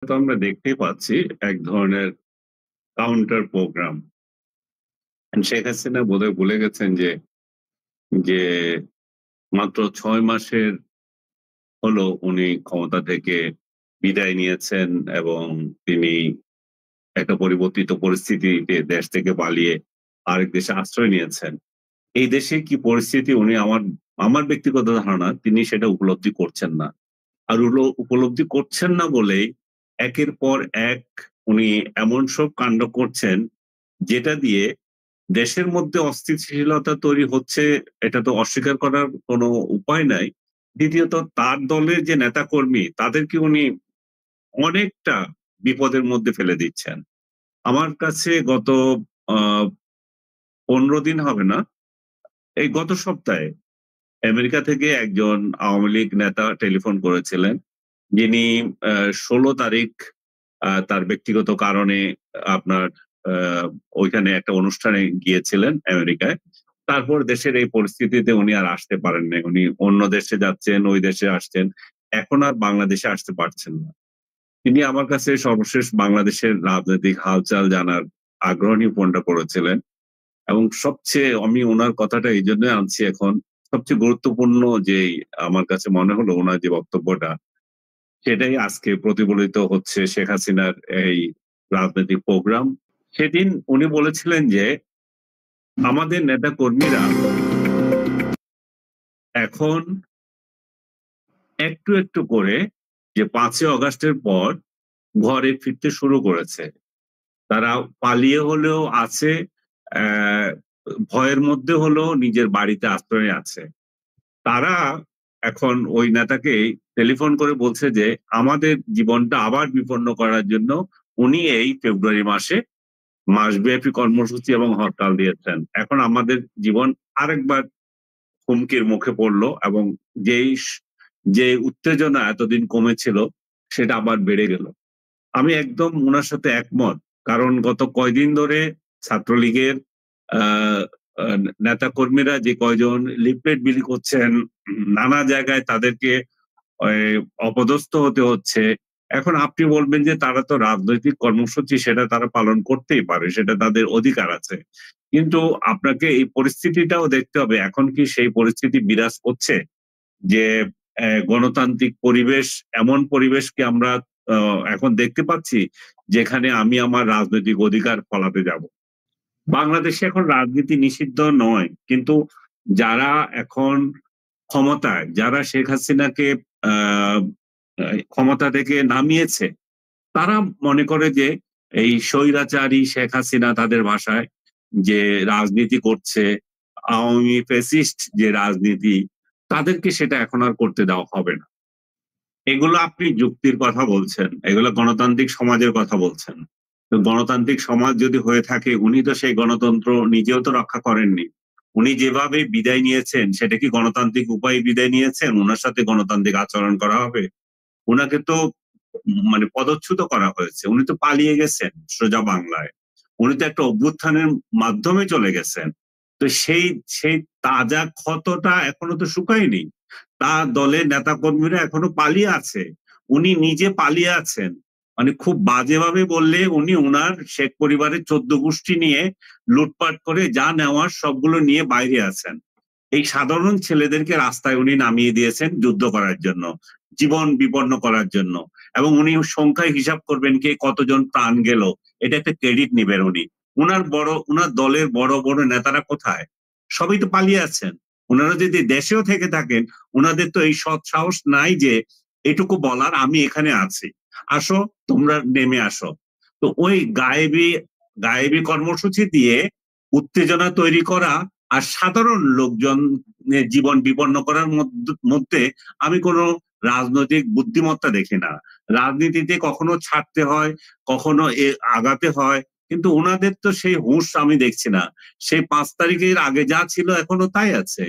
তো আমরা দেখতেই পাচ্ছি এক ধরনের কাউন্টার প্রোগ্রাম। শেখ হাসিনা বোধহয় ভুলে গেছেন যে মাত্র ৬ মাসের হলো উনি ক্ষমতা থেকে বিদায় নিয়েছেন এবং তিনি একটা পরিবর্তিত পরিস্থিতিতে দেশ থেকে পালিয়ে আরেক দেশে আশ্রয় নিয়েছেন। এই দেশে কি পরিস্থিতি উনি আমার ব্যক্তিগত ধারণা তিনি সেটা উপলব্ধি করছেন না। আর উপলব্ধি করছেন না বলেই একের পর এক উনি এমন সব কাণ্ড করছেন যেটা দিয়ে দেশের মধ্যে অস্থিতিশীলতা তৈরি হচ্ছে, এটা তো অস্বীকার করার কোনো উপায় নাই। দ্বিতীয়ত তার দলের যে নেতাকর্মী তাদেরকে উনি অনেকটা বিপদের মধ্যে ফেলে দিচ্ছেন। আমার কাছে গত আ ১৫ দিন হবে না, এই গত সপ্তাহে আমেরিকা থেকে একজন আওয়ামী লীগ নেতা টেলিফোন করেছিলেন। যিনি ১৬ তারিখ তার ব্যক্তিগত কারণে আপনার আ ওইখানে একটা অনুষ্ঠানে গিয়েছিলেন আমেরিকায়। তারপর দেশের এই পরিস্থিতিতে উনি আর আসতে পারেন নাই। উনি অন্য দেশে যাচ্ছেন, ওই দেশে আসছেন। এখন আর বাংলাদেশে আসতে পারছেন না। তিনি আমার কাছে সর্বশেষ বাংলাদেশের রাজনৈতিক হালচাল জানার আগ্রহ নিয়ে ফোনটা করেছিলেন এবং সবচেয়ে আমি উনার কথাটা এইজন্য আনছি এখন। সবচেয়ে গুরুত্বপূর্ণ যেই আমার কাছে মনে হলো উনার যে বক্তব্যটা সেটাই আজকে প্রতিফলিত হচ্ছে শেখ হাসিনার এই রাজনৈতিক প্রোগ্রাম। সেদিন উনি বলেছিলেন যে, "আমাদের নেতাকর্মীরা এখন একটু করে যে ৫ই অগাস্টের পর ঘরে ফিরতে শুরু করেছে। তারা পালিয়ে হলেও আছে, অ্যা ভয়ের মধ্যে হলেও নিজের বাড়িতে আশ্রয়ে আছে।" তারা এখন ওই নেতাকেই টেলিফোন করে বলছে যে, "আমাদের জীবনটা আবার বিপন্ন করার জন্য উনি এই ফেব্রুয়ারি মাসে মাসব্যাপী কর্মসূচি এবং হরতাল দিয়েছেন। এখন আমাদের জীবন আরেকবার হুমকির মুখে পড়ল এবং যেই স যে উত্তেজনা এতদিন কমেছিল সেটা আবার বেড়ে গেল।" আমি একদম উনার সাথে একমত। কারণ গত কয়দিন ধরে ছাত্রলীগের আ আ নেতাকর্মীরা যে কয়জন লিফলেট বিলি করছেন, নানা জায়গায় তাদেরকে ওই অপদস্থ হতে হচ্ছে। এখন আপনি বলবেন যে তারা তো রাজনৈতিক কর্মসূচি সেটা তারা পালন করতেই পারে। সেটা তাদের অধিকার আছে। কিন্তু আপনাকে এই পরিস্থিতিটাও দেখতে হবে। এখন কি সেই পরিস্থিতি বিরাজ করছে? যে গণতান্ত্রিক পরিবেশ, এমন পরিবেশ কি আমরা আ এখন দেখতে পাচ্ছি যেখানে আমি আমার রাজনৈতিক অধিকার ফলাতে যাব? বাংলাদেশে এখন রাজনীতি নিষিদ্ধ নয়। কিন্তু যারা এখন ক্ষমতায়, যারা শেখ হাসিনাকে আ আ ক্ষমতা থেকে নামিয়েছে, তারা মনে করে যে এই স্বৈরাচারী শেখ হাসিনা তাদের ভাষায় যে রাজনীতি করছে, আওয়ামী ফ্যাসিস্ট যে রাজনীতি, তাদেরকে সেটা এখন আর করতে দেওয়া হবে না। এগুলো আপনি যুক্তির কথা বলছেন। এগুলো গণতান্ত্রিক সমাজের কথা বলছেন। তো গণতান্ত্রিক সমাজ যদি হয়ে থাকে উনি তো সেই গণতন্ত্র নিজেও তো রক্ষা করেননি। উনি যেভাবে বিদায় নিয়েছেন সেটা কি গণতান্ত্রিক উপায়ে বিদায় নিয়েছেন? উনার সাথে গণতান্ত্রিক আচরণ করা হবে? উনাকে তো মানে পদচ্যুত করা হয়েছে। উনি তো পালিয়ে গেছেন সোজা বাংলায়। উনি তো একটা অভ্যুত্থানের মাধ্যমে চলে গেছেন। তো সেই তাজা ক্ষতটা এখনো তো শুকায়নি। তার দলের নেতাকর্মীরা এখনো পালিয়ে আছে। উনি নিজে পালিয়ে আছেন। মানে খুব বাজেভাবে বললে উনি উনার শেখ পরিবারের ১৪ গোষ্ঠী নিয়ে লুটপাট করে যা নেওয়ার সবগুলো নিয়ে বাইরে আছেন। এই সাধারণ ছেলেদেরকে রাস্তায় উনি নামিয়ে দিয়েছেন যুদ্ধ করার জন্য, জীবন বিপন্ন করার জন্য। এবং উনি সংখ্যায় হিসাব করবেন কে কতজন প্রাণ গেল। এটা একটা ক্রেডিট নিবেন উনি। উনার দলের বড় নেতারা কোথায়? সবই তো পালিয়ে আছেন। উনারা যদি দেশেও থেকে থাকেন, উনাদের তো এই সৎ সাহস নাই যে এটুকু বলার আমি এখানে আছি। আসো, তোমরা নেমে আসো। তো ওই গায়েবী কর্মসূচি দিয়ে উত্তেজনা তৈরি করা আর সাধারণ লোকজনের জীবন বিপন্ন করার মধ্যে আমি কোনো রাজনৈতিক বুদ্ধিমত্তা দেখি না। রাজনীতিতে কখনো ছাড়তে হয়, কখনো আগাতে হয়। কিন্তু উনাদের তো সেই হুঁশ আমি দেখছি না। সেই ৫ তারিখের আগে যা ছিল এখনো তাই আছে।